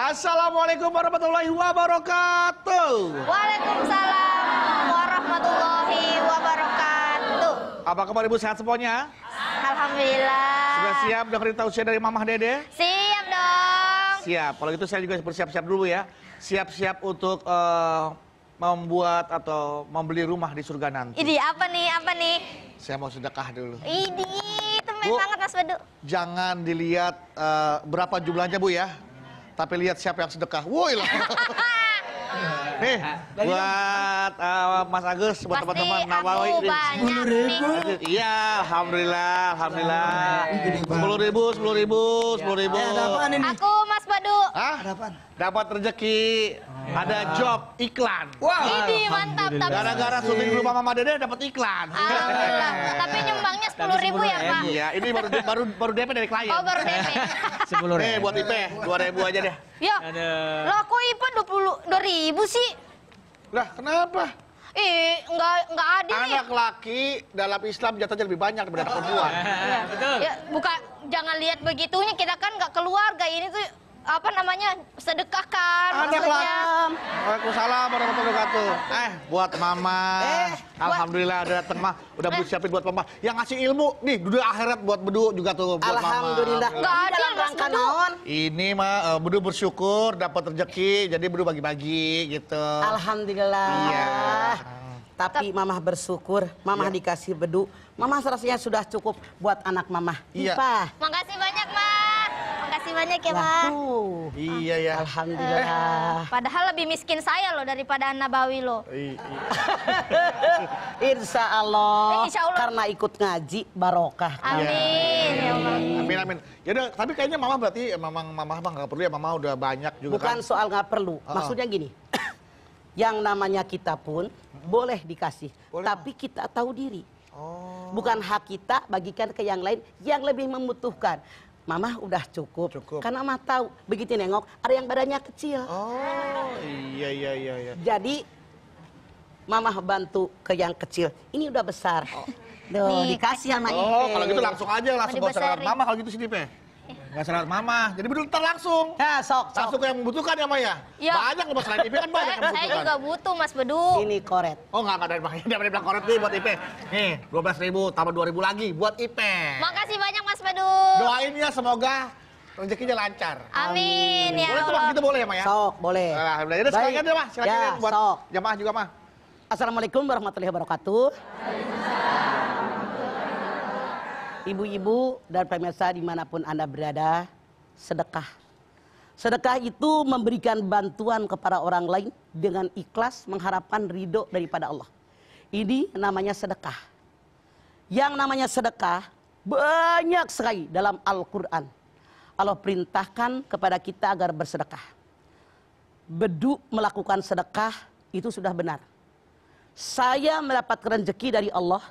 Assalamualaikum warahmatullahi wabarakatuh. Waalaikumsalam warahmatullahi wabarakatuh. Apa kabar ibu, sehat semuanya? Alhamdulillah. Sudah siap dengerin tausiah dari Mamah Dede? Siap dong. Siap. Kalau gitu saya juga bersiap-siap dulu ya. Siap-siap untuk membuat atau membeli rumah di surga nanti. Ini apa nih? Saya mau sedekah dulu. Ini temen Bu, banget Mas Bedu. jangan dilihat berapa jumlahnya Bu ya, tapi lihat siapa yang sedekah. Woi lah. Nih, buat Mas Agus, buat teman-teman Nawawi. Pasti aku banyak nih. Iya, alhamdulillah. 10.000. Aku Mas Bedu. Hah? Dapat rezeki, ada job iklan. Ini mantap. Gara-gara syuting rumah Mama Dede dapat iklan. Alhamdulillah. Tapi nyumbangnya 10.000 ya Pak? Iya, ini baru DP dari klien. Oh baru DP. 10.000. Nih buat IP 2.000 aja deh. Ya. Lah kok IPA 22.000 sih? Lah kenapa? Nggak adil nih. Anak laki dalam Islam jatuhnya lebih banyak daripada anak perempuan. Betul. Ya, jangan lihat begitunya, kita kan nggak keluarga, ini tuh apa namanya, sedekahkan Anak maksudnya. laki. Waalaikumsalam warahmatullahi wabarakatuh. Buat Mama. Alhamdulillah ada datang Mah. Udah Bu siapin buat Mama. Yang ngasih ilmu nih dunia akhirat buat Bedu juga tuh buat Alhamdulillah. Mama. Nggak adil Mas Bedu. Ini mah Bedu bersyukur dapat rezeki, jadi Bedu bagi-bagi gitu. Alhamdulillah. Iya. Tapi Mamah bersyukur, Mamah dikasih Bedu. Mamah rasanya sudah cukup buat anak Mamah. Iya. Ipah. Makasih banyak Mas. Makasih banyak ya Lah Mas. tuh. Iya ya. Alhamdulillah. Padahal lebih miskin saya loh daripada Nabawi loh. Insya Allah. Insya Allah. Karena ikut ngaji barokah. Amin ya Allah. Amin. Ya udah, tapi kayaknya Mama berarti Mama mah nggak perlu ya, Mama udah banyak juga Bukan kan. soal nggak perlu. Maksudnya gini. Yang namanya kita pun boleh dikasih. Boleh, tapi kita tahu diri. Oh. Bukan hak kita bagikan ke yang lain yang lebih membutuhkan. Mamah udah cukup. Karena Mama tahu begitu nengok ada yang badannya kecil. Oh, iya. Jadi Mamah bantu ke yang kecil. Ini udah besar. Duh, Nih, dikasih sama Ipe. Oh, kalau gitu langsung aja langsung Mau bawa serat dibesarin. Mama kalau gitu sini, Pe. Nggak serat Mama. Jadi Bedu ntar langsung. Ya, sok. Langsung ke yang membutuhkan ya, Maya. Ya. Banyak loh selain Ipe kan banyak yang Saya membutuhkan. juga butuh Mas Bedu. Ini koret. Oh, nggak ada makanya dia bilang koret nih buat Ipe. Nih, 12.000 tambah 2.000 lagi buat Ipe. Makasih banyak Mas Bedu. Doain ya semoga rezekinya lancar. Amin ya Boleh tuh, Allah. gitu boleh ya, Maya? Sok, boleh. Alhamdulillah. Jadi silakan deh, Mas. Silakan Ya, buat sok. jamaah juga, Mah. Assalamualaikum warahmatullahi wabarakatuh. Ibu-ibu dan pemirsa dimanapun Anda berada, sedekah. Sedekah itu memberikan bantuan kepada orang lain dengan ikhlas mengharapkan ridho daripada Allah. Ini namanya sedekah. Yang namanya sedekah banyak sekali dalam Al-Quran. Allah perintahkan kepada kita agar bersedekah. Bedu melakukan sedekah itu sudah benar. Saya mendapatkan rezeki dari Allah.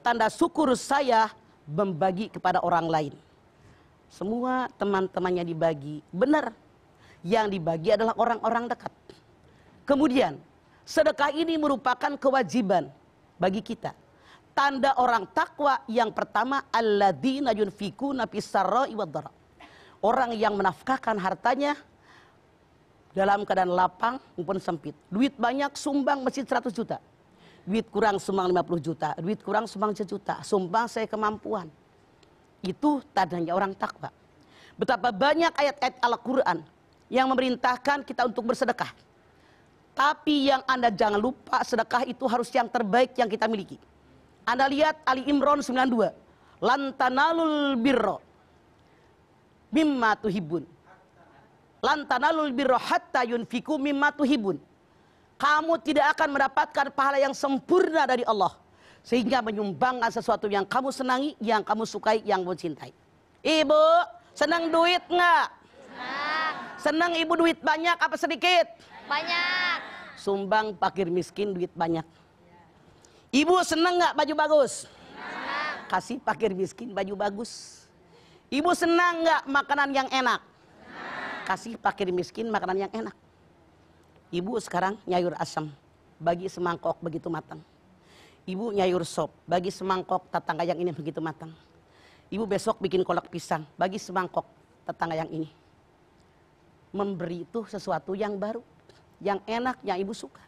Tanda syukur saya membagi kepada orang lain. Semua teman-temannya dibagi. Benar. Yang dibagi adalah orang-orang dekat. Kemudian, sedekah ini merupakan kewajiban bagi kita. Tanda orang takwa yang pertama, alladzina yunfikuna fis-sarra'i wad-dharra. Orang yang menafkahkan hartanya dalam keadaan lapang maupun sempit. Duit banyak sumbang masjid 100 juta. Duit kurang sumbang 50 juta. Duit kurang sumbang 1 juta. Sumbang saya kemampuan. Itu tandanya orang takwa. Betapa banyak ayat-ayat Al-Quran yang memerintahkan kita untuk bersedekah. Tapi yang Anda jangan lupa, sedekah itu harus yang terbaik yang kita miliki. Anda lihat Ali Imran 92. Lan tanalul birra mimma tuhibun. Lan tanalul birra hatta yunfiku mimma tuhibun. Kamu tidak akan mendapatkan pahala yang sempurna dari Allah sehingga menyumbangkan sesuatu yang kamu senangi, yang kamu sukai, yang kamu cintai. Ibu, senang duit nggak? Senang ibu duit banyak apa sedikit? Banyak. Sumbang fakir miskin duit banyak. Ibu senang nggak baju bagus? Kasih fakir miskin baju bagus. Ibu senang nggak makanan yang enak? Kasih fakir miskin makanan yang enak. Ibu sekarang nyayur asam, bagi semangkok begitu matang. Ibu nyayur sop, bagi semangkok tetangga yang ini begitu matang. Ibu besok bikin kolak pisang, bagi semangkok tetangga yang ini. memberi itu sesuatu yang baru, yang enak, yang ibu suka.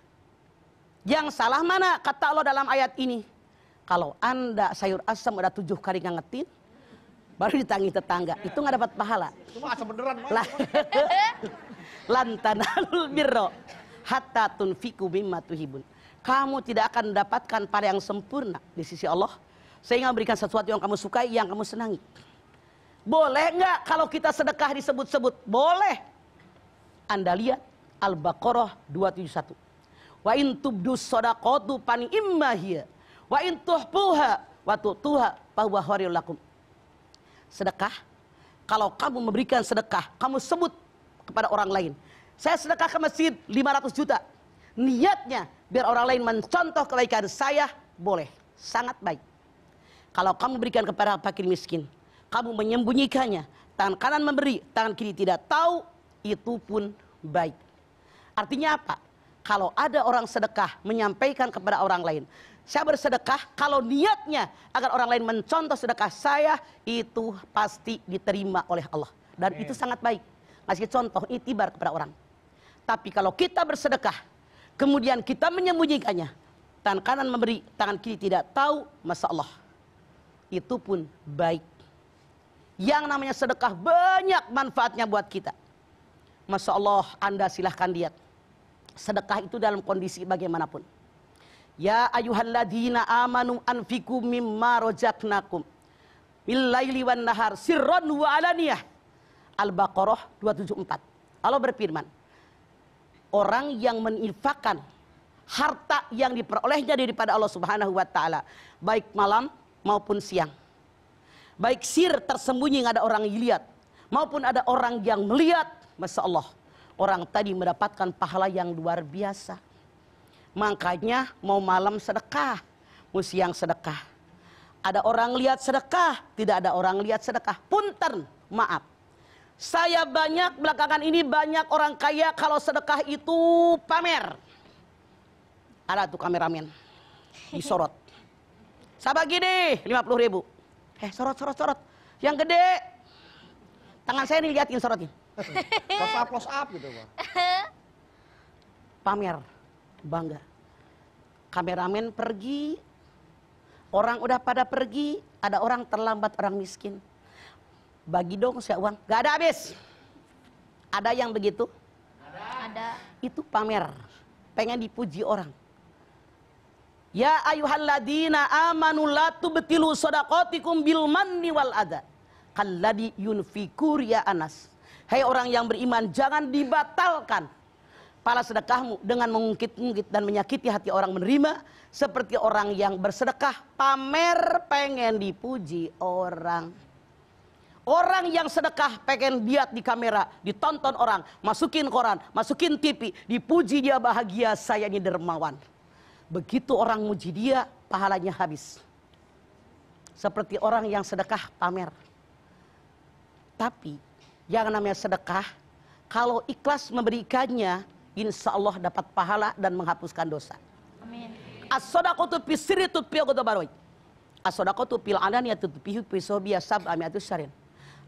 Yang salah mana? Kata Allah dalam ayat ini. Kalau Anda sayur asam udah 7 kali ngangetin, baru ditangi tetangga, itu nggak dapat pahala. Cuma asam beneran. Lantanalul birro hatta tunfiku mimma tuhibun. Kamu tidak akan mendapatkan pahala yang sempurna di sisi Allah sehingga memberikan sesuatu yang kamu sukai, yang kamu senangi. Boleh nggak kalau kita sedekah disebut-sebut? Boleh. Anda lihat Al-Baqarah 271. Wa in tubdus shadaqatu pani imma hiya wa in tuhfuha wa tutuha fa huwa khairul lakum. Sedekah, kalau kamu memberikan sedekah, kamu sebut kepada orang lain. Saya sedekah ke masjid 500 juta. Niatnya biar orang lain mencontoh kebaikan saya, boleh. Sangat baik. Kalau kamu berikan kepada fakir miskin, kamu menyembunyikannya, tangan kanan memberi, tangan kiri tidak tahu, itu pun baik. Artinya apa? Kalau ada orang sedekah menyampaikan kepada orang lain, saya bersedekah, kalau niatnya agar orang lain mencontoh sedekah saya, itu pasti diterima oleh Allah. Dan itu sangat baik. Ngasih contoh, itibar kepada orang. Tapi kalau kita bersedekah, kemudian kita menyembunyikannya, tangan kanan memberi, tangan kiri tidak tahu, Masya Allah, itu pun baik. Yang namanya sedekah banyak manfaatnya buat kita. Masya Allah, Anda silahkan lihat. Sedekah itu dalam kondisi bagaimanapun. Ya ayyuhalladzina amanu anfiqu mimma razaqnakum bil laili wan nahar sirran wa alaniyah. Al-Baqarah 274. Allah berfirman, orang yang menginfakkan harta yang diperolehnya daripada Allah Subhanahu wa taala, baik malam maupun siang. Baik sir tersembunyi nggak ada orang yang lihat, maupun ada orang yang melihat, Masya Allah, orang tadi mendapatkan pahala yang luar biasa. Makanya mau malam sedekah, mau siang sedekah. Ada orang lihat sedekah, tidak ada orang lihat sedekah. Punten, maaf. Saya belakangan ini banyak orang kaya kalau sedekah itu pamer. Ada tuh kameramen, disorot. Sabar gini, 50.000. Sorot. Yang gede, tangan saya nih liatin sorotin. Close up gitu, Pak. Pamer, bangga. Kameramen pergi, orang udah pada pergi, ada orang terlambat, orang miskin. Bagi dong saya uang, gak ada habis. Ada yang begitu? Ada. Itu pamer, pengen dipuji orang. Ya ayyuhalladzina amanu la tubtilu shadaqatikum bil manni wal adha kalladzi yunfiqu ya Anas. Hai orang yang beriman, jangan dibatalkan pahala sedekahmu dengan mengungkit-ungkit dan menyakiti hati orang menerima, seperti orang yang bersedekah pamer pengen dipuji orang. Orang yang sedekah pengen lihat di kamera, ditonton orang, masukin koran, masukin TV, dipuji dia bahagia, saya ini dermawan. Begitu orang muji dia, pahalanya habis. Seperti orang yang sedekah pamer. Tapi yang namanya sedekah, kalau ikhlas memberikannya, insya Allah dapat pahala dan menghapuskan dosa. Amin. As-shadaqatu fi sirri tutfi'u ghadabaroi. As-shadaqatu fil alaniyati tutfi'u fi sobiya sab'ami'atu syarin.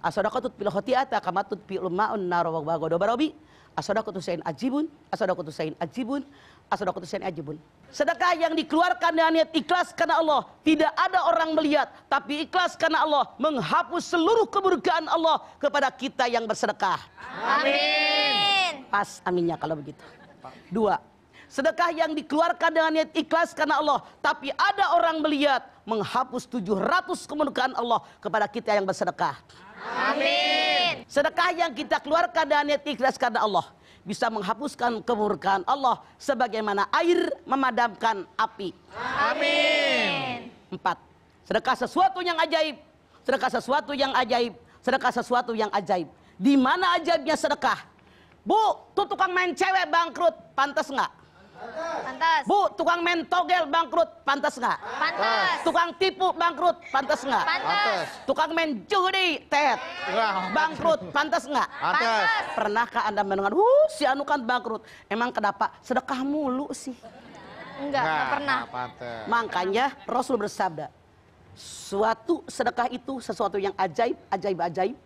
As-shadaqatu fil khati'ata kama tutfi'ul ma'un nar wa ghadabarobi. As-shadaqatu syai'un ajibun, as-shadaqatu syai'un ajibun, as-shadaqatu syai'un ajibun. Sedekah yang dikeluarkan dengan niat ikhlas karena Allah, tidak ada orang melihat, tapi ikhlas karena Allah menghapus seluruh keburukan Allah kepada kita yang bersedekah. Amin. Pas aminnya kalau begitu. 2. Sedekah yang dikeluarkan dengan niat ikhlas karena Allah, tapi ada orang melihat, menghapus 700 keburukan Allah kepada kita yang bersedekah. Amin. Sedekah yang kita keluarkan dengan niat ikhlas karena Allah bisa menghapuskan keburukan Allah sebagaimana air memadamkan api. Amin. 4. Sedekah sesuatu yang ajaib. Sedekah sesuatu yang ajaib. Sedekah sesuatu yang ajaib. Di mana ajaibnya sedekah? Bu, tuh tukang main cewek bangkrut, pantas nggak? Pantas. Bu, tukang main togel bangkrut, pantas nggak? Pantas. Tukang tipu bangkrut, pantas nggak? Pantas. Tukang main judi, tet, bangkrut, pantas nggak? Pantas. Pernahkah Anda mendengar, si anu kan bangkrut? Emang kenapa? Sedekah mulu sih. Enggak pernah. Pantas. Makanya Rasul bersabda, suatu sedekah itu sesuatu yang ajaib, ajaib, ajaib.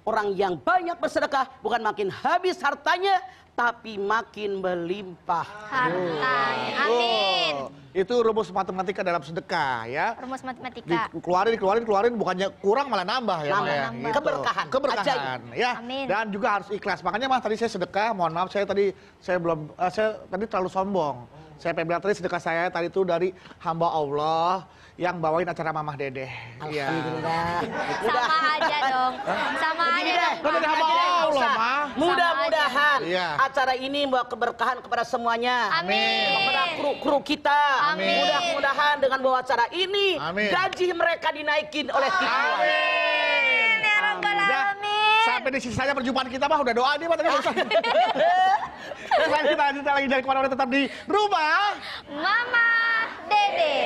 Orang yang banyak bersedekah bukan makin habis hartanya, tapi makin melimpah. Hartanya. Amin. Oh, itu rumus matematika dalam sedekah ya. Rumus matematika. Dikeluarin, bukannya kurang malah nambah ya. Nambah, Mak, ya. nambah. Gitu. Keberkahan. Keberkahan ya. Amin. Dan juga harus ikhlas. Makanya Mas tadi saya sedekah, mohon maaf saya tadi terlalu sombong. Saya pengen bilang tadi sedekah saya tadi itu dari hamba Allah yang bawain acara Mamah Dedeh. Iya. Alhamdulillah. Sama aja dong. Sama aja dong. Kan dari hamba Allah, Mah. Mudah-mudahan Iya. acara ini membawa keberkahan kepada semuanya. Amin. Kepada kru kita. Amin. Mudah-mudahan dengan bawa acara ini Amin. gaji mereka dinaikin oleh kita. Amin. Ya Rabbal Dah, Alamin. sampai di sisanya perjumpaan kita mah udah doa nih Pak tadi. Dan kita lanjut lagi dari kemana-mana tetap di rumah. Mama Dede.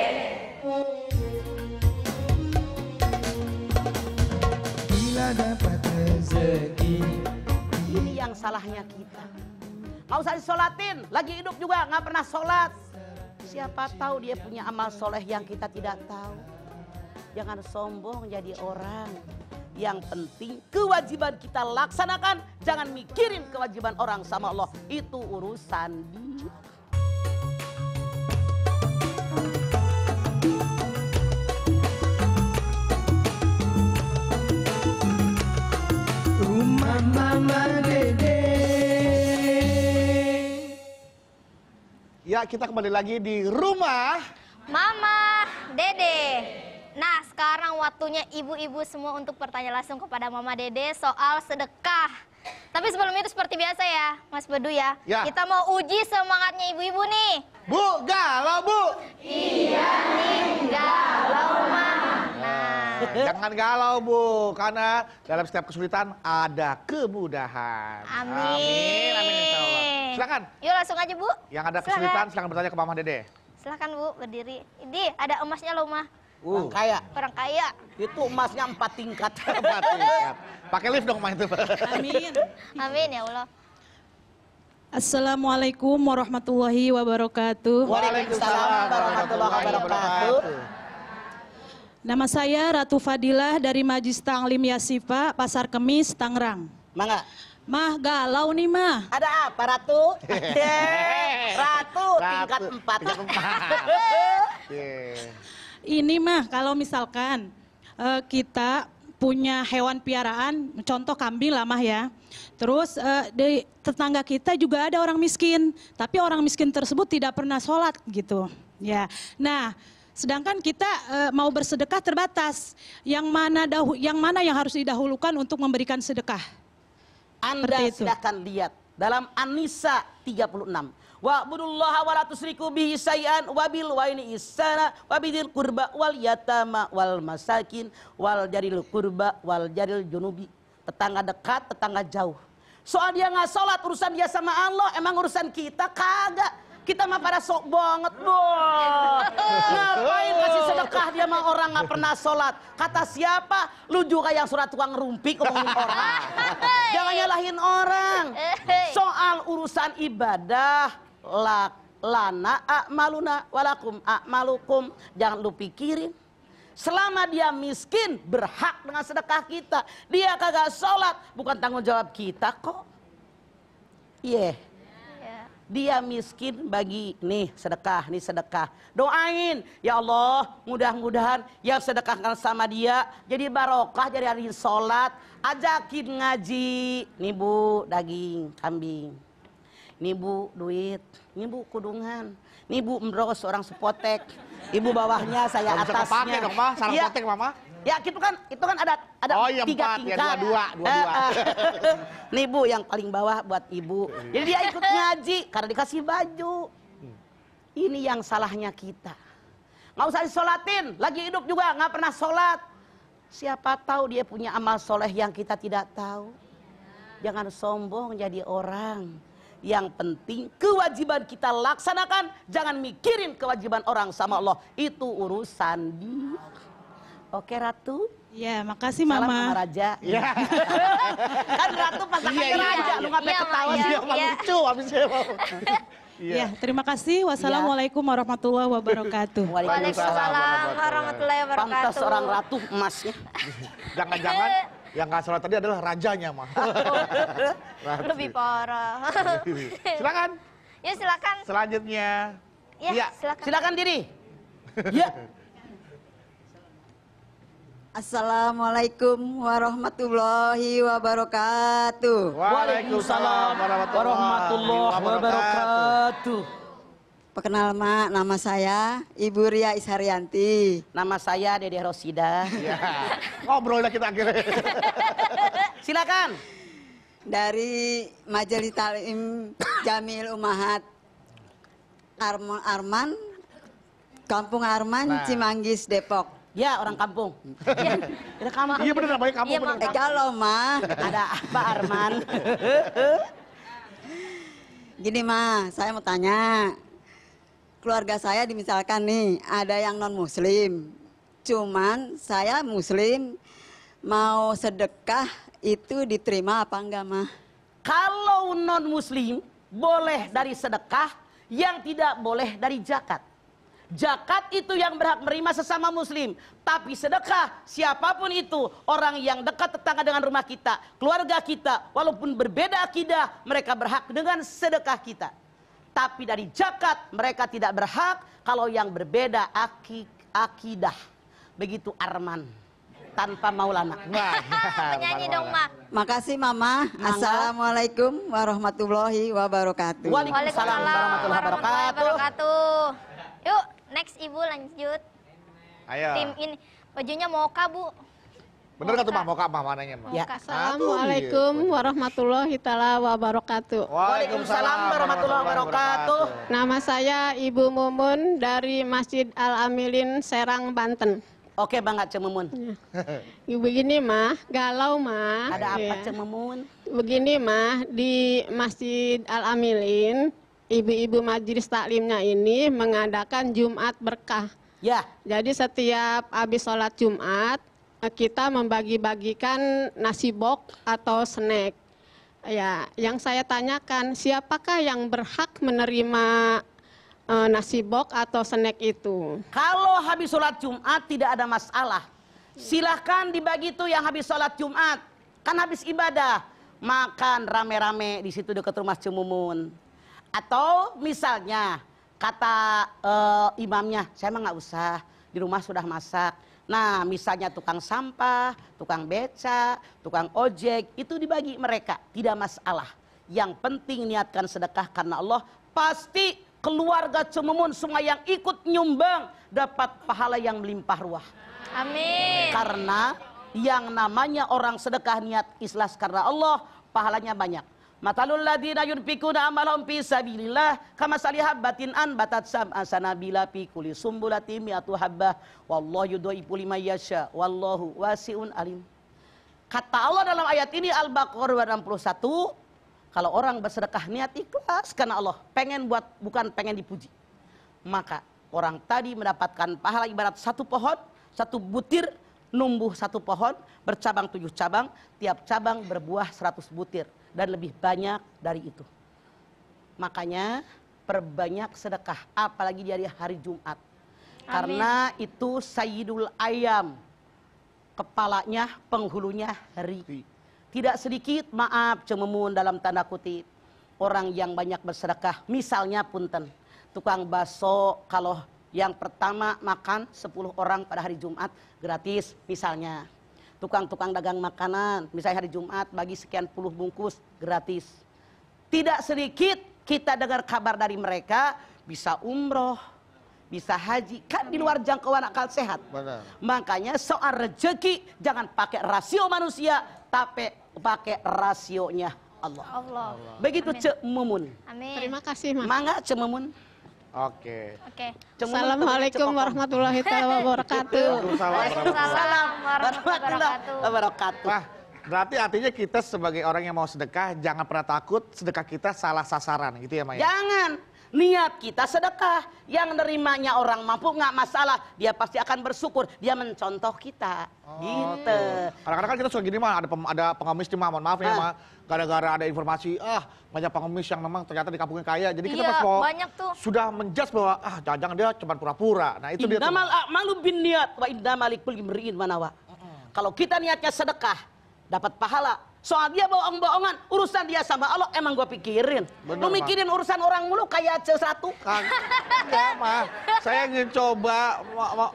Bila dapat rezeki. Ini yang salahnya kita. Nggak usah disolatin, lagi hidup juga nggak pernah sholat. Siapa tahu dia punya amal soleh yang kita tidak tahu. Jangan sombong jadi orang. Yang penting kewajiban kita laksanakan. Jangan mikirin kewajiban orang sama Allah. Itu urusan dia. Rumah Mama Dede. Ya, kita kembali lagi di rumah. Mama Dede. Nah, sekarang waktunya ibu-ibu semua untuk bertanya langsung kepada Mama Dede soal sedekah. Tapi sebelum itu seperti biasa ya, Mas Bedu ya. Ya. Kita mau uji semangatnya ibu-ibu nih. Bu, galau Bu. Iya nih, galau Mama. Nah, Jangan galau Bu, karena dalam setiap kesulitan ada kemudahan. amin. Amin insya Allah. Silakan. Yuk langsung aja Bu. Yang ada Silakan. kesulitan silakan bertanya ke Mama Dede. Silakan Bu, berdiri. Ini ada emasnya loh, Mah. Orang kaya. Orang kaya. Itu emasnya 4 tingkat. Tempat tingkat. Pakai lift dong main itu. Amin. Amin ya Allah. Assalamualaikum warahmatullahi wabarakatuh. Waalaikumsalam warahmatullahi wabarakatuh. Nama saya Ratu Fadilah dari Majlis Ta'lim Yasifa, Pasar Kemis, Tangerang. Mangga. Mah galau nih mah. Ada apa Ratu? Ratu tingkat 4. Tingkat 4. Ini mah kalau misalkan kita punya hewan piaraan, contoh kambing lah mah ya. Terus di tetangga kita juga ada orang miskin, tapi orang miskin tersebut tidak pernah sholat gitu. Ya, nah. Sedangkan kita mau bersedekah terbatas. Yang mana yang harus didahulukan untuk memberikan sedekah? Anda Seperti itu. silakan lihat dalam An-Nisa 36. Wa'budullaha wa la tusyriku bihi syai'an wa bil walidayni ihsana wa bidzil qurba wal yatama wal masakin wal jaril qurba wal jaril junubi. Tetangga dekat, tetangga jauh. Soal dia nggak sholat, urusan dia sama Allah, emang urusan kita kagak. Kita mah pada sok banget, boh. Ngapain kasih sedekah dia mah orang nggak pernah sholat. Kata siapa? Lu juga yang surat tukang rumpik ngomongin orang. Jangan nyalahin orang. Soal urusan ibadah, lana a'maluna walakum a'malukum. Jangan lu pikirin. Selama dia miskin, berhak dengan sedekah kita. Dia kagak sholat, bukan tanggung jawab kita kok. Iya. Dia miskin bagi nih sedekah. Doain, ya Allah mudah-mudahan yang sedekahkan sama dia jadi barokah, jadi hari sholat. Ajakin ngaji, nih Bu daging kambing, nih Bu duit, nih Bu kudungan, nih Bu mbros orang sepotek, ibu bawahnya saya Bisa kepake atasnya. dong Mah, sarang Iya. potek Mama. Ya itu kan ada Oh, iya, 3 4, ya, tingkat. dua. Nih Bu yang paling bawah buat ibu. Jadi dia ikut ngaji karena dikasih baju. Ini yang salahnya kita. Nggak usah disolatin, lagi hidup juga nggak pernah sholat. Siapa tahu dia punya amal soleh yang kita tidak tahu. Jangan sombong jadi orang. Yang penting kewajiban kita laksanakan. Jangan mikirin kewajiban orang sama Allah. Itu urusan dia. Oke Ratu. Ya, makasih Salam Mama. sama Raja. Iya. Kan Ratu pasangannya Iya, Raja. Lu ngapain Iya, ketawa Maya. sih? Iya, Mah Iya. lucu habisnya. Ya, terima kasih. Wassalamualaikum warahmatullahi wabarakatuh. Waalaikumsalam warahmatullahi Pantas wabarakatuh. orang ratu emasnya. Jangan-jangan Yang nggak sholat tadi adalah rajanya, mah. Lebih parah. Silakan. Ya silakan. Selanjutnya. Ya, Iya. silakan. Silakan diri. Ya. Assalamualaikum warahmatullahi wabarakatuh. Waalaikumsalam warahmatullahi wabarakatuh. Perkenal Mak, nama saya Ibu Ria Isharyanti. Nama saya Dede Rosida. Ya. Ngobrol lah kita akhirnya. Silakan. Dari Majelis Talim Jamil Umahat Arman, Kampung Arman, Nah. Cimanggis, Depok. Ya, orang kampung. Ada kamu. Iya bener namanya kamu Iya, bener. Mak. Kalau Ma, Ada apa Arman? gini Ma, saya mau tanya. Keluarga saya misalkan nih, ada yang non-muslim. Cuman saya muslim, mau sedekah itu diterima apa enggak Ma? Kalau non muslim boleh dari sedekah, yang tidak boleh dari zakat. Zakat itu yang berhak menerima sesama muslim. Tapi sedekah, siapapun itu, orang yang dekat tetangga dengan rumah kita, keluarga kita, walaupun berbeda akidah, mereka berhak dengan sedekah kita. Tapi dari zakat, mereka tidak berhak kalau yang berbeda akidah. Begitu Arman, tanpa Maulana. Penyanyi dong, Mak. Makasih Mama. Assalamualaikum warahmatullahi wabarakatuh. Waalaikumsalam warahmatullahi wabarakatuh. Yuk, next Ibu lanjut. Ayo. Tim ini bajunya moka, Bu. Bener nggak tuh, Mah? Mau Kak, Mah mananya, Mah? Ya. Assalamualaikum warahmatullahi taala wabarakatuh. Waalaikumsalam warahmatullahi wabarakatuh. Nama saya Ibu Mumun dari Masjid Al Amilin, Serang, Banten. Oke Bang Cemumun. Begini mah, galau mah. Ada apa ya. Cemumun? Begini mah, di Masjid Al Amilin, ibu-ibu majelis taklimnya ini mengadakan Jumat berkah. Ya. Jadi setiap habis sholat Jumat, kita membagi-bagikan nasi bok atau snack. Ya, yang saya tanyakan, siapakah yang berhak menerima nasi bok atau snack itu? Kalau habis sholat Jumat tidak ada masalah. Silahkan dibagi tuh yang habis sholat Jumat. Kan habis ibadah. Makan rame-rame di situ dekat rumah Cemumun. Atau misalnya kata imamnya, saya mah nggak usah, di rumah sudah masak. Nah misalnya tukang sampah, tukang beca, tukang ojek, itu dibagi mereka. Tidak masalah. Yang penting niatkan sedekah karena Allah. Pasti keluarga Cemumun semua yang ikut nyumbang dapat pahala yang melimpah ruah. Amin. Karena yang namanya orang sedekah niat ikhlas karena Allah, pahalanya banyak. Matalul ladzina yunfikuna amalahum fi sabilillah kamasali habbatin anbatat sab'a sanabila fi kulli sumbulatin mi'atu habbah wallahu yudhi'u liman yasha wallahu wasi'un alim. Kata Allah dalam ayat ini Al-Baqarah 61, kalau orang bersedekah niat ikhlas karena Allah, pengen buat bukan pengen dipuji, maka orang tadi mendapatkan pahala ibarat satu pohon, satu butir numbuh satu pohon, bercabang 7 cabang, tiap cabang berbuah 100 butir. Dan lebih banyak dari itu. Makanya perbanyak sedekah, apalagi di hari Jumat. Amin. Karena itu Sayyidul Ayam, kepalanya, penghulunya hari. Tidak sedikit, maaf Cemumun dalam tanda kutip, orang yang banyak bersedekah. Misalnya punten, tukang bakso kalau yang pertama makan 10 orang pada hari Jumat gratis misalnya. Tukang-tukang dagang makanan, misalnya hari Jumat bagi sekian puluh bungkus gratis. Tidak sedikit kita dengar kabar dari mereka bisa umroh, bisa haji, kan di luar jangkauan akal sehat. Benar. Makanya soal rezeki jangan pakai rasio manusia, tapi pakai rasionya Allah. Allah. Begitu Amin. Cek Mumun. Amin. Terima kasih, Mak. Mangga Cek Mumun. Oke. Oke. Cek Mumun Assalamualaikum temennya Cek warahmatullahi wabarakatuh. Waalaikumsalam warahmatullahi wabarakatuh. wabarakatuh. Wah, berarti artinya kita sebagai orang yang mau sedekah jangan pernah takut sedekah kita salah sasaran gitu ya, Maya? Jangan. Niat kita sedekah. Yang nerimanya orang mampu nggak masalah. Dia pasti akan bersyukur. Dia mencontoh kita. Gitu. Kadang-kadang kan kita suka gini, mah ada pengemis nih, mah, mohon maaf ya, mah. Gara-gara ada informasi, banyak pengemis yang memang ternyata di kampungnya kaya. Jadi kita Iya, pas mau banyak tuh. sudah menjudge bahwa jangan-jangan dia cuma pura-pura. Nah itu dia tuh. Innamal a'malu bin niat wa innamal likulli imri'in ma nawa. Kalau kita niatnya sedekah, dapat pahala. Soal dia bohong-bohongan, urusan dia sama Allah emang gua pikirin. Bener, Lu mikirin urusan orang mulu kayak C1. Enggak, Ma. Saya ingin coba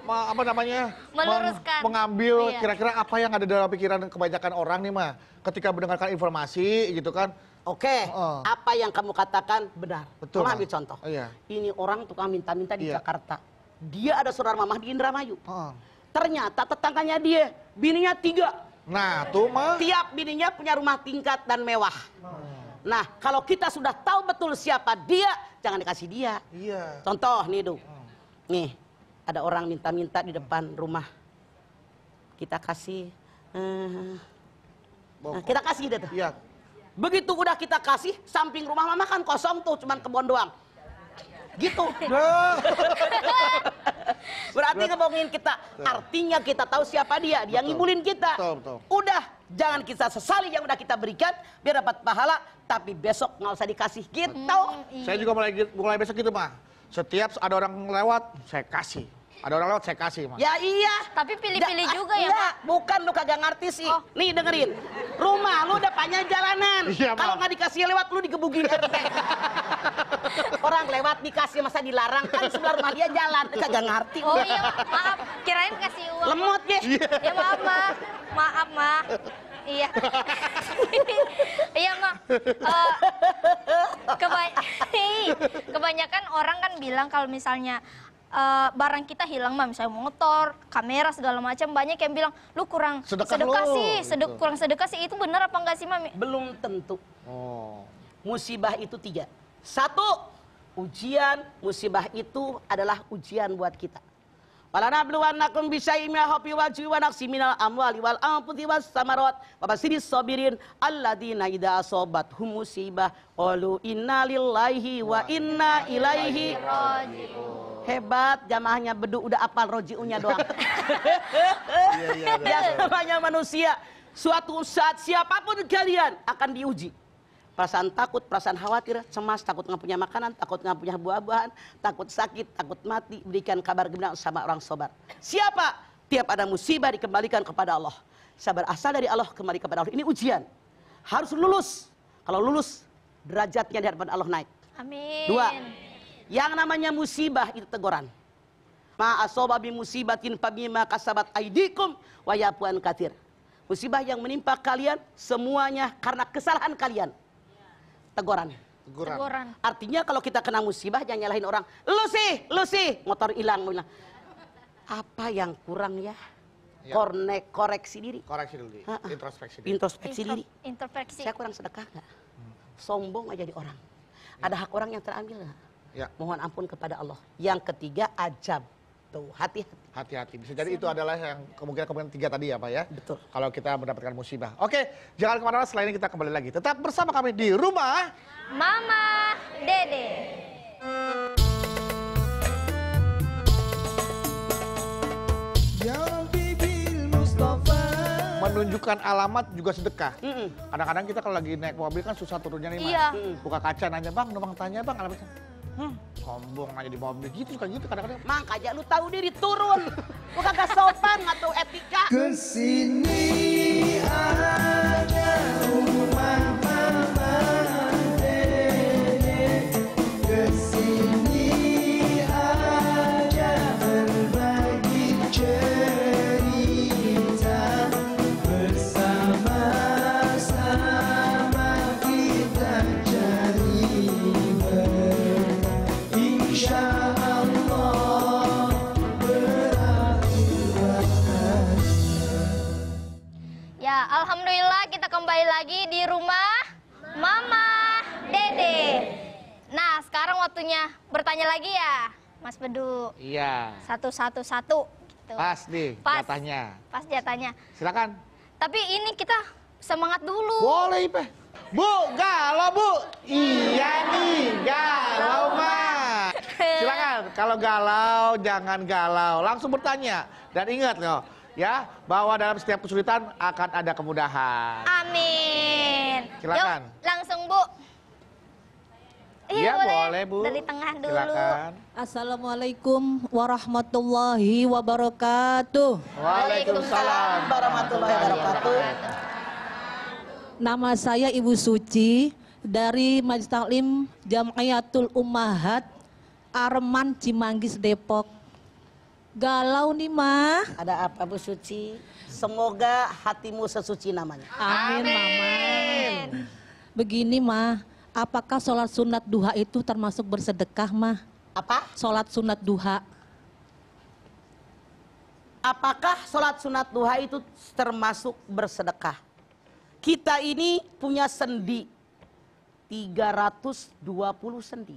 apa namanya? Meluruskan. Mengambil Iya. kira-kira apa yang ada dalam pikiran kebanyakan orang nih, Ma. Ketika mendengarkan informasi gitu kan. Oke, apa yang kamu katakan benar. Betul, Mama Ma. ambil contoh. Iya. Ini orang tukang minta-minta di Iya. Jakarta. Dia ada saudara mamah di Indramayu. Heeh. Ternyata tetangganya dia, bininya 3. Nah, tuh, Ma. Tiap bininya punya rumah tingkat dan mewah. Nah, kalau kita sudah tahu betul siapa dia, jangan dikasih dia. Iya. Contoh nih, Du. Nih, ada orang minta-minta di depan rumah. Kita kasih, kita kasih deh tuh. Iya. Begitu udah kita kasih, samping rumah mama kan kosong tuh, cuman kebun doang. Gitu. Berarti ngebohongin kita. Artinya kita tahu siapa dia. Dia ngibulin kita. Betul. Udah, jangan kita sesali yang udah kita berikan biar dapat pahala. Tapi besok nggak usah dikasih gitu. Saya juga mulai besok gitu, Ma. Setiap ada orang lewat, saya kasih. Ada orang lewat, saya kasih, Ma. Ya iya. Tapi pilih-pilih juga ya, Enggak, Pak. bukan lu kagak ngerti sih. Oh. Nih dengerin. Rumah lu depannya jalanan. Iya, Ma. Kalau nggak dikasih lewat lu digebugin RT. Orang lewat dikasih masa dilarang kan sebelah rumah dia jalan. Kagak ngerti. Oh iya, maaf. Kirain kasih uang. Lemot ya. Ya maaf, Ma. Maaf, Ma. Iya. Iya, Ma. Kebanyakan orang kan bilang kalau misalnya barang kita hilang, mah misalnya motor, kamera segala macam, banyak yang bilang lu kurang Sedekah sih, lu, gitu. kurang sedekah sih. Itu benar apa enggak sih, Mami? Belum tentu. Oh. Musibah itu 3. 1, ujian. Musibah itu adalah ujian buat kita. Walanabluwannakum bisyai'in minal khawfi wal ju'i wa naqsin minal amwali wal anfusi was samarat wa basyiris sabirin alladzina idza asabathum musibah qalu inna lillahi wa inna ilaihi raji'un. Hebat, jamaahnya bedu udah apal roji'unya doang. Iya. Yang namanya manusia, suatu saat siapapun kalian akan diuji. Perasaan takut, perasaan khawatir, cemas, takut nggak punya makanan, takut nggak punya buah-buahan, takut sakit, takut mati, berikan kabar gembira sama orang sabar. Siapa? Tiap ada musibah dikembalikan kepada Allah. Sabar asal dari Allah, kembali kepada Allah. Ini ujian. Harus lulus. Kalau lulus, derajatnya di hadapan Allah naik. Amin. 2, yang namanya musibah itu teguran. Ma asoba bi musibatin fabima kasabat aidikum wa yafuan katsir. Musibah yang menimpa kalian semuanya karena kesalahan kalian. Teguran. Artinya kalau kita kena musibah jangan nyalahin orang. Lu sih, motor hilang. Apa yang kurang ya? Koreksi diri. Koreksi dulu. Introspeksi. Introspeksi diri. Introspeksi. Saya kurang sedekah nggak? Sombong aja di orang. Ada hak orang yang terambil nggak? Ya. Mohon ampun kepada Allah. Yang ketiga, ajab. Tuh, hati-hati. Hati-hati. Bisa jadi itu adalah yang kemungkinan 3 tadi ya, Pak ya. Betul. Kalau kita mendapatkan musibah. Oke, jangan kemana-mana. Selain ini kita kembali lagi. Tetap bersama kami di rumah Mama Dede. Ya Rabbi bil Mustafa. menunjukkan alamat juga sedekah. Kadang-kadang kita kalau lagi naik mobil kan susah turunnya nih, Mas. Iya. Buka kaca nanya, "Bang, numpang tanya, Bang, alamatnya." Sombong aja di mobil gitu, suka gitu kadang-kadang. Makanya lu tahu diri turun. Lu kagak sopan, nggak tahu etika. Kesini ada rumah Mama Dede. Kesini ada berbagi cerita. Bersama-sama kita cari berkah. Insya Allah berakhir bahagia. Ya, alhamdulillah kita kembali lagi di rumah Mama Dede. Nah, sekarang waktunya bertanya lagi ya, Mas Bedu. Iya. Satu-satu gitu. Pas nih Pas. jatahnya. Pas jatahnya. Silakan. Tapi ini kita semangat dulu. Boleh, Ipe. Bu, galau, Bu. Iya nih, galau, mah. Silakan. Kalau galau, jangan galau. Langsung bertanya. Dan ingat loh, ya, bahwa dalam setiap kesulitan akan ada kemudahan. Amin. Silakan. Yuk, langsung, Bu. Iya, boleh, Bu. Dari tengah dulu. Silakan. Assalamualaikum warahmatullahi wabarakatuh. Waalaikumsalam warahmatullahi wabarakatuh. Nama saya Ibu Suci dari Majelis Taklim Jamiatul Ummahat Arman Cimanggis Depok. Galau nih mah. Ada apa Bu Suci? Semoga hatimu sesuci namanya. Amin, Mama. Begini mah, apakah sholat sunat duha itu termasuk bersedekah mah? Apa? Sholat sunat duha. Apakah sholat sunat duha itu termasuk bersedekah? Kita ini punya sendi 320 sendi,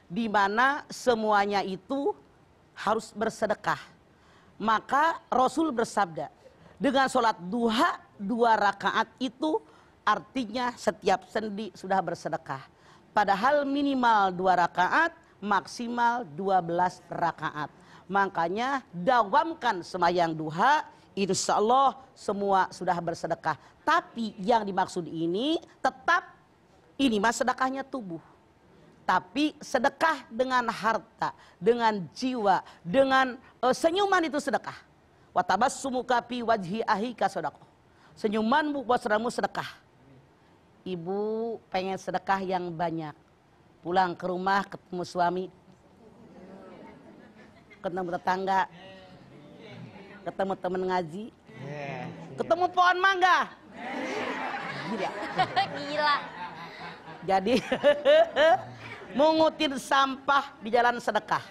di mana semuanya itu harus bersedekah. Maka Rasul bersabda, dengan sholat duha 2 rakaat itu artinya setiap sendi sudah bersedekah. Padahal minimal 2 rakaat, maksimal 12 rakaat. Makanya dawamkan sembahyang duha, insya Allah semua sudah bersedekah. Tapi yang dimaksud ini tetap ini mas sedekahnya tubuh. Tapi sedekah dengan harta, dengan jiwa, dengan senyuman itu sedekah. Watabassumuka fi wajhi ahika sedekah. Senyumanmu buat saudaramu sedekah. Ibu pengen sedekah yang banyak. Pulang ke rumah ketemu suami, ketemu tetangga, ketemu teman ngaji, ketemu pohon mangga. Gila. Gila. Jadi mengutin sampah di jalan sedekah.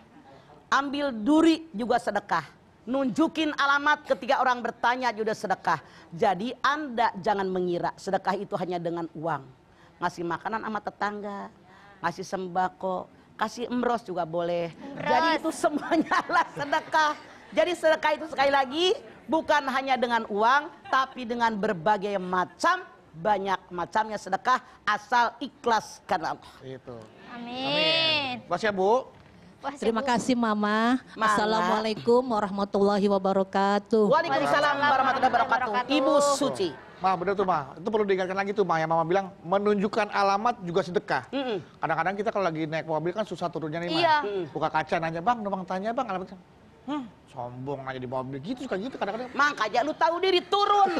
Ambil duri juga sedekah. Nunjukin alamat ketika orang bertanya juga sedekah. Jadi Anda jangan mengira sedekah itu hanya dengan uang. Ngasih makanan sama tetangga, ngasih sembako, kasih emros juga boleh. Jadi itu semuanya adalah sedekah. Jadi sedekah itu sekali lagi bukan hanya dengan uang, tapi dengan berbagai macam, banyak macamnya sedekah asal ikhlas karena Allah. Itu. Amin. Mas ya Bu. Terima kasih Mama. Assalamualaikum warahmatullahi wabarakatuh. Waalaikumsalam warahmatullahi wabarakatuh. Ibu Suci. Ma, bener tuh Ma, itu perlu diingatkan lagi tuh Ma, yang Mama bilang menunjukkan alamat juga sedekah. Kadang-kadang kita kalau lagi naik mobil kan susah turunnya nih Ma. Iya. Buka kaca nanya, bang, numpang tanya bang, alamatnya. Sombong aja di mobil, gitu suka gitu kadang-kadang. Makanya lu tahu diri turun.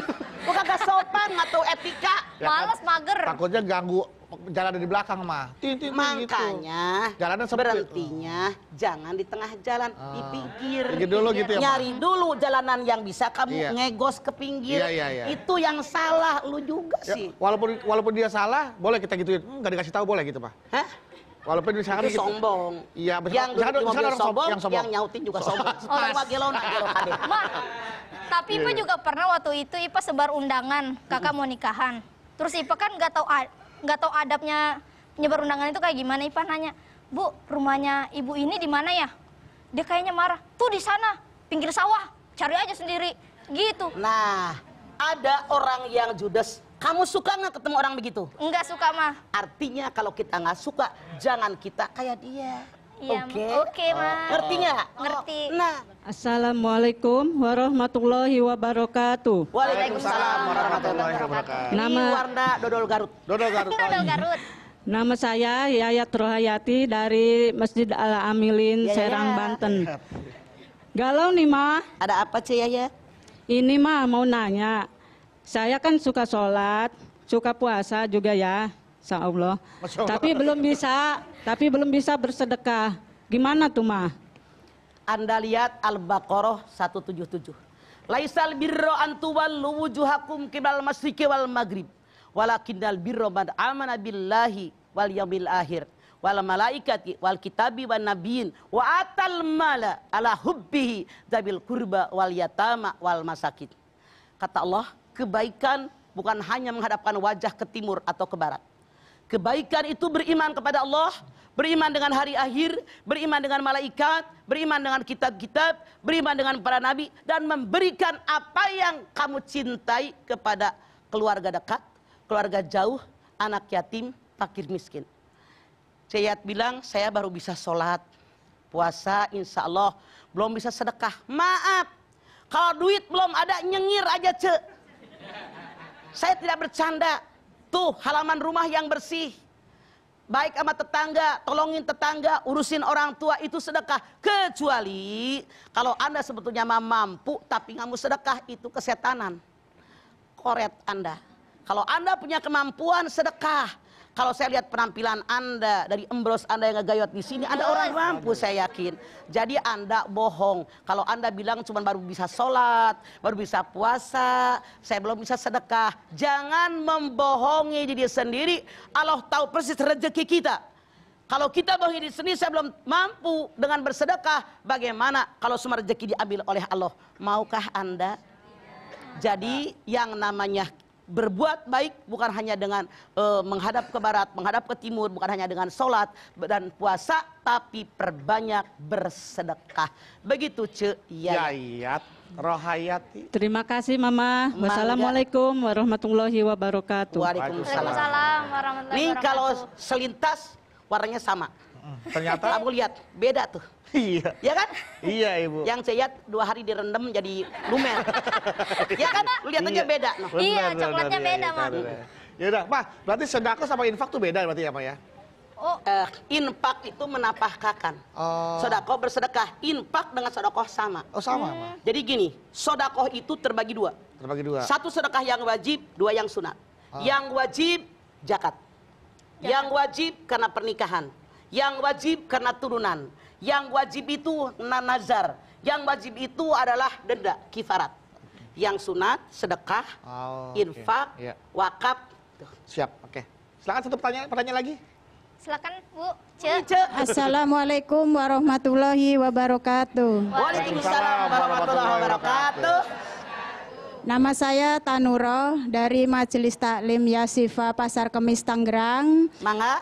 Lu kagak sopan, nggak tahu etika. Ya kan, Males, mager. takutnya ganggu jalan dari belakang Ma. Makanya Jalanan sempit. berhentinya jangan di tengah jalan, di pinggir. Pinggir dulu gitu ya, Ma? Nyari dulu jalanan yang bisa kamu Iya. ngegos ke pinggir. Iya. Itu yang salah lu juga Ya, sih. walaupun dia salah, boleh kita gituin. Nggak dikasih tahu boleh gitu Pak. Hah? Walaupun misalkan Itu gitu. sombong. Iya, Yang duduk di mobil sombong, yang sombong. yang nyautin juga sombong. Orang gua gelon kade. Ma, tapi Ipa juga pernah waktu itu Ipa sebar undangan kakak mau nikahan. Terus Ipa kan nggak tahu adabnya nyebar undangan itu kayak gimana. Ipa nanya, Bu, rumahnya ibu ini di mana ya? Dia kayaknya marah. Tuh di sana, pinggir sawah. Cari aja sendiri. Gitu. Nah, ada orang yang judes. Kamu suka nggak ketemu orang begitu? Enggak suka mah. Artinya kalau kita nggak suka, jangan kita kayak dia. Iya, Oke? oke, Ma. Ngerti nggak? Ngerti. Nah, Assalamualaikum warahmatullahi wabarakatuh. Waalaikumsalam warahmatullahi wabarakatuh. Nama- Ini Warna Dodol Garut. Dodol Garut. Dodol Garut. Nama saya Yayat Rohayati dari Masjid Al-Amilin, Ya, Serang, ya. Banten. Galau nih, Ma. Ada apa sih ya? Ini mah mau nanya. Saya kan suka sholat, suka puasa juga ya, insya Allah. Masya Allah. Tapi belum bisa bersedekah. Gimana tuh, Ma? Anda lihat Al-Baqarah 177. Laisal birra an tuwallu wujuhakum qibal masyriqi wal maghrib, walakinnal birra man amana billahi wal yaumil akhir wal malaikati wal kitabi wan nabiyyin wa atal mala ala hubbihi dzabil qurba wal yatama wal masakin. Kata Allah, kebaikan bukan hanya menghadapkan wajah ke timur atau ke barat. Kebaikan itu beriman kepada Allah, beriman dengan hari akhir, beriman dengan malaikat, beriman dengan kitab-kitab, beriman dengan para nabi, dan memberikan apa yang kamu cintai kepada keluarga dekat, keluarga jauh, anak yatim, fakir miskin. Saya bilang, saya baru bisa sholat, puasa, insya Allah, belum bisa sedekah. Maaf, kalau duit belum ada, nyengir aja ce. Saya tidak bercanda. Tuh halaman rumah yang bersih. Baik sama tetangga, tolongin tetangga, urusin orang tua, itu sedekah. Kecuali kalau Anda sebetulnya mampu tapi nggak mau sedekah, itu kesetanan. Koret Anda. Kalau Anda punya kemampuan sedekah. Kalau saya lihat penampilan Anda dari embros Anda yang ngegayot di sini, Anda orang mampu saya yakin. Jadi Anda bohong. Kalau Anda bilang cuma baru bisa sholat, baru bisa puasa, saya belum bisa sedekah. Jangan membohongi diri sendiri. Allah tahu persis rezeki kita. Kalau kita bohongi diri sendiri, saya belum mampu dengan bersedekah. Bagaimana kalau semua rezeki diambil oleh Allah? Maukah Anda? Jadi yang namanya berbuat baik bukan hanya dengan menghadap ke barat, menghadap ke timur, bukan hanya dengan sholat dan puasa, tapi perbanyak bersedekah. Begitu Ce Yayat Rohayati. Terima kasih Mama. Wassalamualaikum warahmatullahi wabarakatuh. Waalaikumsalam. Warahmatullahi Nih wabarakatuh. kalau selintas warnanya sama. Ternyata Kamu lihat beda tuh. iya. Ya kan? Iya Ibu. Yang saya lihat 2 hari direndam jadi lumer. Ya kan? Lu lihat aja beda. No. Iya, coklatnya beda, Mak. Ya udah, Mah, berarti sedekah sama infak tuh beda berarti ya, Pak ya? Oh, Infak itu menapahkan. Oh. Sodakoh bersedekah. Infak dengan sodakoh sama. Oh, sama, Mah. Jadi gini, sodakoh itu terbagi 2. Terbagi 2. 1 sedekah yang wajib, 2 yang sunat. Yang wajib zakat. Yang wajib karena pernikahan. Yang wajib karena turunan. Yang wajib itu nazar. Yang wajib itu adalah denda, kifarat. Yang sunat, sedekah, infak, Iya. wakaf. Siap, oke. Silakan satu pertanyaan lagi. silakan Bu. Ce. Assalamualaikum warahmatullahi wabarakatuh. Waalaikumsalam warahmatullahi wabarakatuh. Nama saya Tanuro dari Majelis Taklim Yasifa Pasar Kemis Tangerang. Mangga,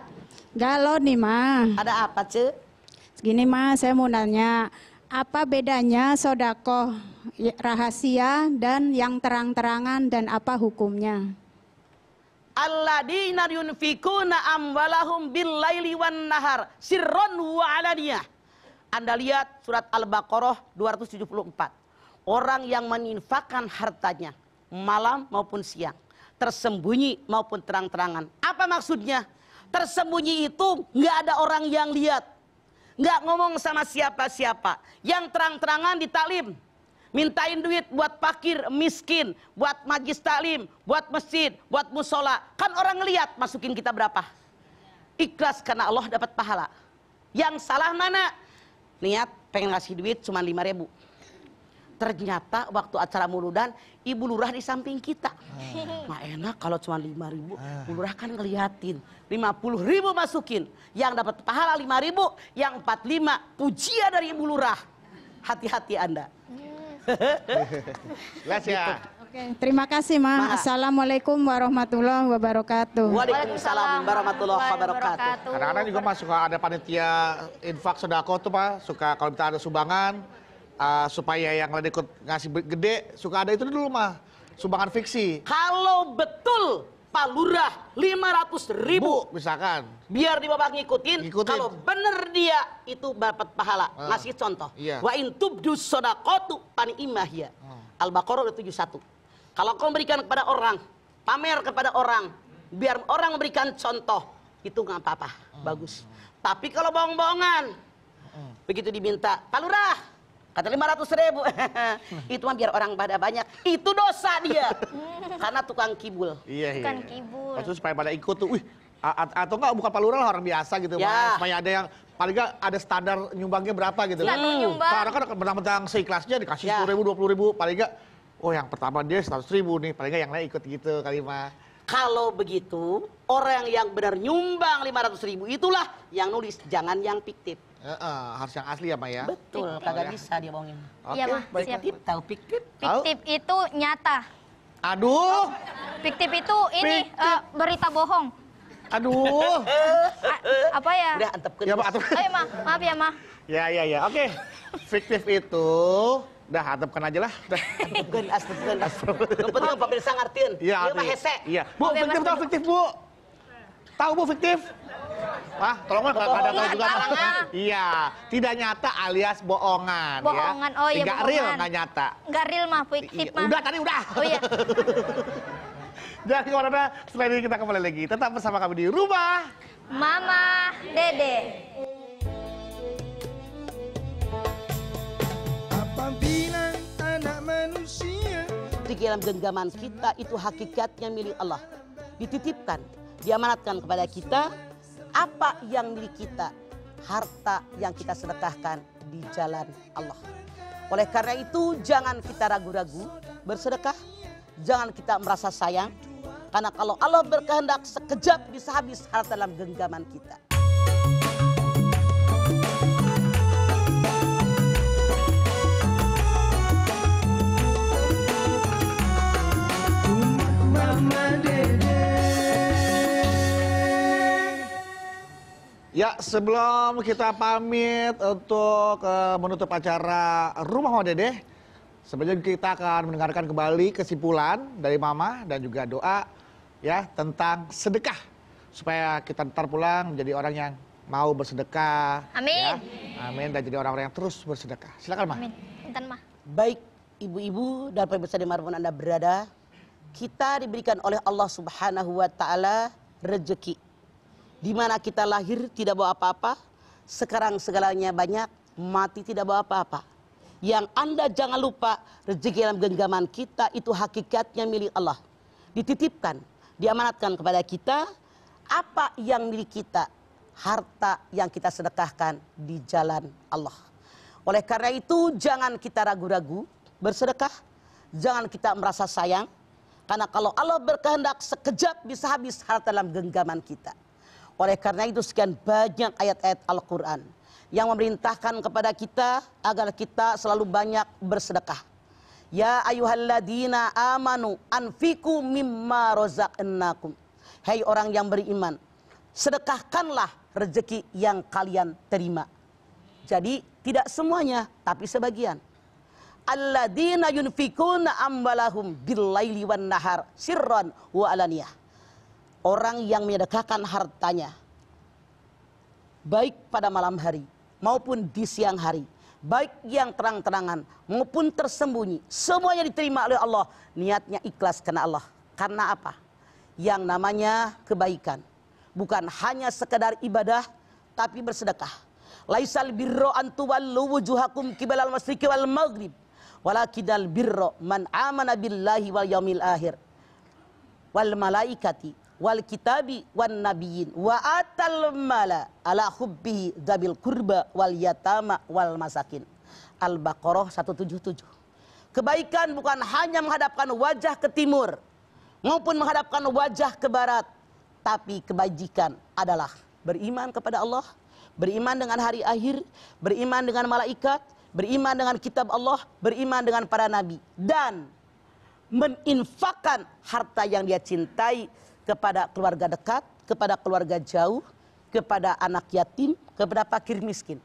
Galau nih Ma. ada apa Ce? Segini Ma, saya mau nanya, apa bedanya sodakoh rahasia dan yang terang-terangan dan apa hukumnya? Alladzina yunfikuna amwalahum bil-laili wan nahar sirron wa alaniyah. Anda lihat surat Al-Baqarah 274. Orang yang meninfakkan hartanya malam maupun siang, tersembunyi maupun terang-terangan. Apa maksudnya? Tersembunyi itu nggak ada orang yang lihat, nggak ngomong sama siapa-siapa. Yang terang-terangan di taklim, mintain duit buat fakir, miskin, buat majlis taklim, buat masjid, buat musola. Kan orang ngelihat masukin kita berapa. Ikhlas karena Allah dapat pahala. Yang salah mana? Niat pengen ngasih duit cuma 5.000. Ternyata waktu acara muludan, Ibu Lurah di samping kita. Nah enak kalau cuma 5.000, Ibu Lurah kan ngeliatin. 50.000 masukin. Yang dapat pahala 5.000, yang 45 pujian dari Ibu Lurah. Hati-hati Anda. Lihat ya. Oke, terima kasih Ma. Assalamualaikum warahmatullahi wabarakatuh. Waalaikumsalam warahmatullahi wabarakatuh. Kadang-kadang juga Mas suka ada panitia infak sedekah tuh Pak, suka kalau kita ada sumbangan supaya yang lain ikut ngasih gede, suka ada itu dulu mah, sumbangan fiksi. Kalau betul Pak Lurah 500.000, misalkan, biar di Bapak ngikutin. Kalau bener dia itu dapat pahala. Ngasih contoh. Iya. Wa in tubdu shadaqatu pani imahya. Al-Baqarah 71. Kalau kau berikan kepada orang, pamer kepada orang, biar orang memberikan contoh, itu nggak apa-apa, bagus. Tapi kalau bohong-bohongan, begitu diminta, Pak Lurah, kata 500.000, itu mah biar orang pada banyak, itu dosa dia, karena tukang kibul. Iya, Bukan kibul. Maksudnya supaya pada ikut tuh, wih, atau enggak bukan Pak Lurah lah, orang biasa gitu, Ya. Mas. Supaya ada yang paling enggak ada standar nyumbangnya berapa gitu. Standar nyumbang. Karena kan mentang-mentang seikhlasnya dikasih 10.000, 20.000, paling enggak, oh yang pertama dia 100.000 nih, paling enggak yang lain ikut gitu kali mah. Kalau begitu, orang yang benar nyumbang 500.000 itulah yang nulis, jangan yang fiktif. Harus yang asli ya, Ma ya? Betul, kagak bisa dia bohongin. Iya, Ma, baik. siap. Fiktif, tahu fiktif? Fiktif itu nyata. Aduh, Fiktif itu ini berita bohong. aduh. Apa ya? Udah antepkeun. Ya, Pak, atau... Ayo, Ma. Maaf ya, Ma. Ya. Oke. Fiktif itu, dah hadapkan aja lah. Dah. Astagfirullah. Yang penting Pak Pirsa ngartiin. Iya, Dia mah hese. Iya. Bu, fiktif tahu fiktif, Bu? Tahu Bu fiktif? Wah, tolong lah kadang tahu juga. Iya, tidak nyata alias bohongan. Bohongan, ya. oh iya, Nggak real, bohongan. nggak nyata. Nggak real mah, fiktif mah. Udah tadi udah. Oh iya. Jangan kemana-mana, setelah ini kita kembali lagi. Tetap bersama kami di Rumah Mama Dede. Apabila anak manusia dalam genggaman kita itu hakikatnya milik Allah. Dititipkan, diamanatkan kepada kita. Apa yang milik kita, harta yang kita sedekahkan di jalan Allah. Oleh karena itu jangan kita ragu-ragu bersedekah. Jangan kita merasa sayang. Karena kalau Allah berkehendak sekejap bisa habis harta dalam genggaman kita. Ya, sebelum kita pamit untuk menutup acara Rumah Mama Dede, sebenarnya kita akan mendengarkan kembali kesimpulan dari Mama dan juga doa ya tentang sedekah supaya kita ntar pulang menjadi orang yang mau bersedekah. Amin. Ya. Amin, dan jadi orang-orang yang terus bersedekah. Silakan, Ma. Amin. Punten, Ma. Baik ibu-ibu dan pemirsa dimanapun Anda berada, kita diberikan oleh Allah Subhanahu wa Ta'ala rezeki. Di mana kita lahir tidak bawa apa-apa, sekarang segalanya banyak, mati tidak bawa apa-apa. Yang Anda jangan lupa, rezeki dalam genggaman kita itu hakikatnya milik Allah. Dititipkan, diamanatkan kepada kita. Apa yang milik kita, harta yang kita sedekahkan di jalan Allah. Oleh karena itu jangan kita ragu-ragu bersedekah. Jangan kita merasa sayang. Karena kalau Allah berkehendak sekejap bisa habis harta dalam genggaman kita. Oleh karena itu sekian banyak ayat-ayat Al-Quran yang memerintahkan kepada kita agar kita selalu banyak bersedekah. Ya ayyuhalladzina amanu anfiqu mimma razaqnakum. Hai orang yang beriman, sedekahkanlah rezeki yang kalian terima. Jadi tidak semuanya, tapi sebagian. Alladzina yunfikuna amwalahum bil-laili wan nahar sirran wa alaniyah. Orang yang menyedekahkan hartanya baik pada malam hari maupun di siang hari, baik yang terang-terangan maupun tersembunyi, semuanya diterima oleh Allah. Niatnya ikhlas karena Allah. Karena apa? Yang namanya kebaikan bukan hanya sekedar ibadah, tapi bersedekah. Laisal birro an tuwallu wujuhakum qibalal masyriqi wal maghrib, walakinal birro man amana billahi wal yaumil akhir wal malaikati wal kitabi wan nabiyyin wa atal mala ala hubbihi dzabil qurba wal yatama wal masakin. Al-Baqarah 177. Kebaikan bukan hanya menghadapkan wajah ke timur maupun menghadapkan wajah ke barat, tapi kebajikan adalah beriman kepada Allah, beriman dengan hari akhir, beriman dengan malaikat, beriman dengan kitab Allah, beriman dengan para nabi, dan meninfakkan harta yang dia cintai kepada keluarga dekat, kepada keluarga jauh, kepada anak yatim, kepada fakir miskin.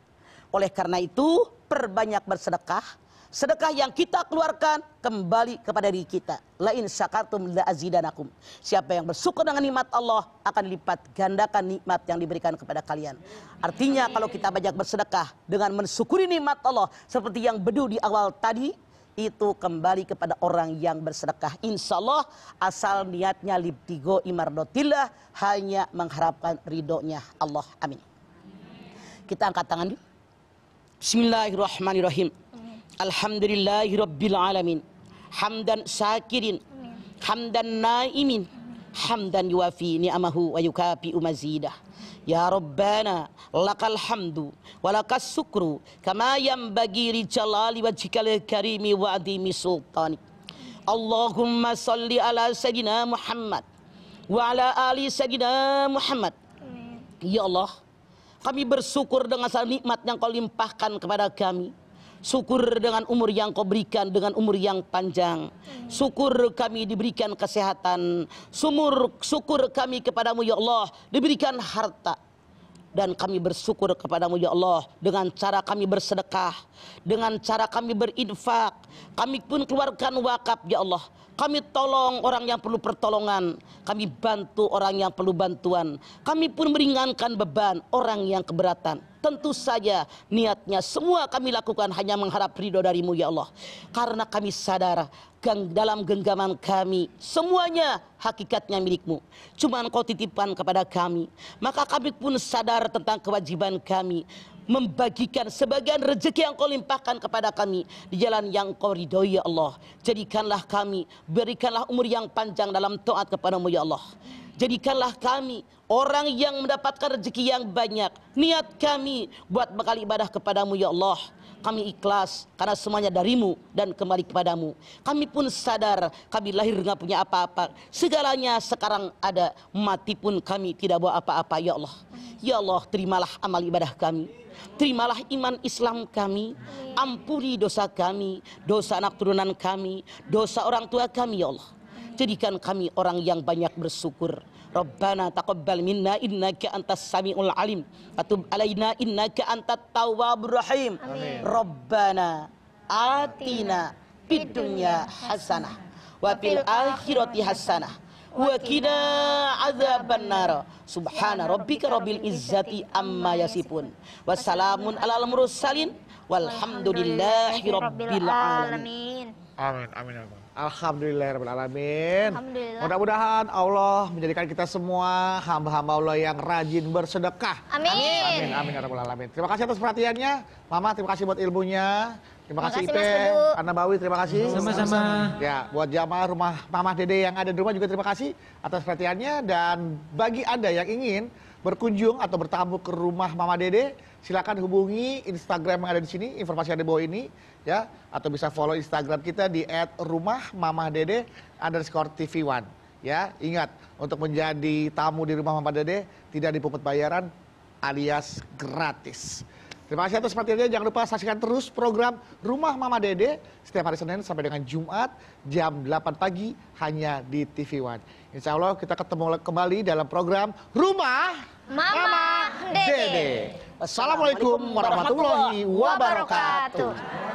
Oleh karena itu, perbanyak bersedekah. Sedekah yang kita keluarkan kembali kepada diri kita. La in syakartum la azidanakum. Siapa yang bersyukur dengan nikmat Allah akan lipat gandakan nikmat yang diberikan kepada kalian. Artinya kalau kita banyak bersedekah dengan mensyukuri nikmat Allah seperti yang bedu di awal tadi, itu kembali kepada orang yang bersedekah. Insya Allah asal niatnya libtigo imardotillah, hanya mengharapkan ridhonya Allah. Amin. Kita angkat tangan dulu. Bismillahirrahmanirrahim. Alhamdulillahirabbil alamin. Hamdan syakirin, hamdan naimin, hamdan yuwafi ni'amahu wa yukafi mazidah. Ya Rabbana lakal hamdu walakas syukru kama yanbaghi li jalali wajhikal karimi wa adhimi sultanik. Allahumma salli ala sayyidina Muhammad wa ala ali sayyidina Muhammad. Ya Allah, kami bersyukur dengan segala nikmat yang Kau limpahkan kepada kami. Syukur dengan umur yang Kau berikan, dengan umur yang panjang. Syukur kami diberikan kesehatan. Syukur kami kepadamu ya Allah diberikan harta. Dan kami bersyukur kepadamu ya Allah dengan cara kami bersedekah, dengan cara kami berinfak. Kami pun keluarkan wakaf ya Allah. Kami tolong orang yang perlu pertolongan. Kami bantu orang yang perlu bantuan. Kami pun meringankan beban orang yang keberatan. Tentu saja niatnya semua kami lakukan hanya mengharap ridho darimu ya Allah. Karena kami sadar dalam genggaman kami semuanya hakikatnya milikmu. Cuma Kau titipkan kepada kami. Maka kami pun sadar tentang kewajiban kami membagikan sebagian rezeki yang kau limpahkan kepada kami di jalan yang kau ridhoi ya Allah. Jadikanlah kami, berikanlah umur yang panjang dalam taat kepadamu ya Allah. Jadikanlah kami orang yang mendapatkan rezeki yang banyak. Niat kami buat bekal ibadah kepadamu ya Allah. Kami ikhlas karena semuanya darimu dan kembali kepadamu. Kami pun sadar kami lahir nggak punya apa-apa. Segalanya sekarang ada, mati pun kami tidak bawa apa-apa ya Allah. Ya Allah, terimalah amal ibadah kami. Terimalah iman Islam kami. Ampuni dosa kami, dosa anak turunan kami, dosa orang tua kami ya Allah. Jadikan kami orang yang banyak bersyukur. Rabbana taqabbal minna innaka antas samiul alim. Atub alaina innaka antat tawwabur rahim. Rabbana atina fid dunya hasanah wa fil akhirati hasanah wa qina adzabannar. Subhana rabbika rabbil izzati amma yasifun. Wassalamun alal mursalin walhamdulillahi rabbil alamin. Amin, amin, amin. Alhamdulillahirrahmanirrahim. Alhamdulillah. Mudah-mudahan Allah menjadikan kita semua hamba-hamba Allah yang rajin bersedekah. Amin. Amin, amin ya rabbal alamin. Terima kasih atas perhatiannya. Mama, terima kasih buat ilmunya. Terima kasih Terima kasih, Ipe, Mas Teguh. Anabawi, terima kasih. Sama-sama. Ya, buat jamaah rumah Mama Dede yang ada di rumah juga terima kasih atas perhatiannya. Dan bagi Anda yang ingin berkunjung atau bertamu ke rumah Mama Dede, silakan hubungi Instagram yang ada di sini, informasi ada di bawah ini, ya, atau bisa follow Instagram kita di @rumahmamadede_tv1. Ya, ingat untuk menjadi tamu di rumah Mama Dede tidak dipungut bayaran alias gratis. Terima kasih atas perhatiannya. Jangan lupa saksikan terus program Rumah Mama Dede setiap hari Senin sampai dengan Jumat jam 8 pagi hanya di TV One. Insya Allah kita ketemu kembali dalam program Rumah Mama Dede. Assalamualaikum warahmatullahi wabarakatuh.